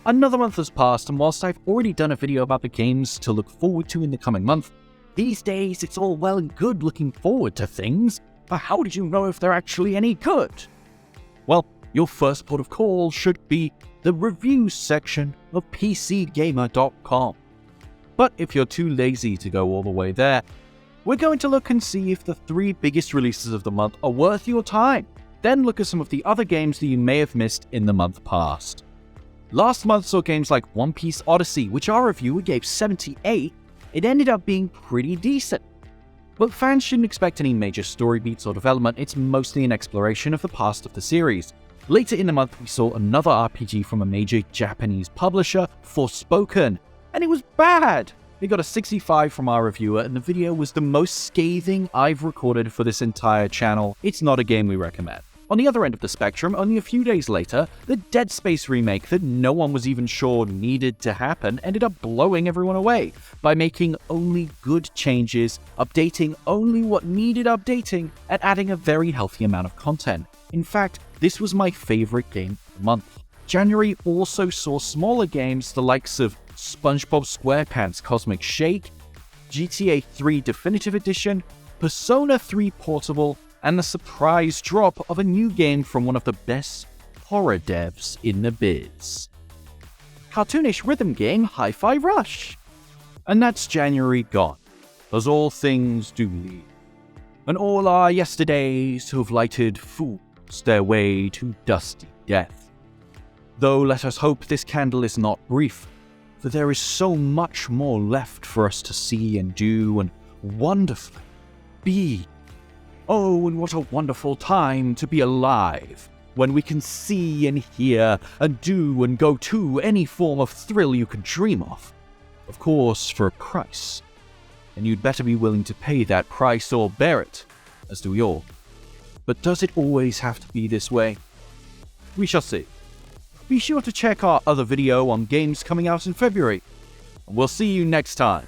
Another month has passed, and whilst I've already done a video about the games to look forward to in the coming month, these days it's all well and good looking forward to things, but how did you know if they're actually any good? Well, your first port of call should be the reviews section of pcgamer.com. But if you're too lazy to go all the way there, we're going to look and see if the 3 biggest releases of the month are worth your time. Then look at some of the other games that you may have missed in the month past. Last month saw games like One Piece Odyssey, which our reviewer gave 78. It ended up being pretty decent. But fans shouldn't expect any major story beats or development, it's mostly an exploration of the past of the series. Later in the month we saw another RPG from a major Japanese publisher, Forspoken, and it was bad! It got a 65 from our reviewer, and the video was the most scathing I've recorded for this entire channel. It's not a game we recommend. On the other end of the spectrum, only a few days later, the Dead Space remake that no one was even sure needed to happen ended up blowing everyone away by making only good changes, updating only what needed updating, and adding a very healthy amount of content. In fact, this was my favorite game of the month. January also saw smaller games, the likes of SpongeBob SquarePants Cosmic Shake, GTA 3 Definitive Edition, Persona 3 Portable, and the surprise drop of a new game from one of the best horror devs in the biz. Cartoonish rhythm game Hi-Fi Rush. And that's January gone, as all things do leave. And all our yesterdays who have lighted fools their way to dusty death. Though let us hope this candle is not brief, for there is so much more left for us to see and do and wonderfully be. Oh, and what a wonderful time to be alive, when we can see and hear and do and go to any form of thrill you could dream of. Of course, for a price. And you'd better be willing to pay that price or bear it, as do we all. But does it always have to be this way? We shall see. Be sure to check our other video on games coming out in February. And we'll see you next time.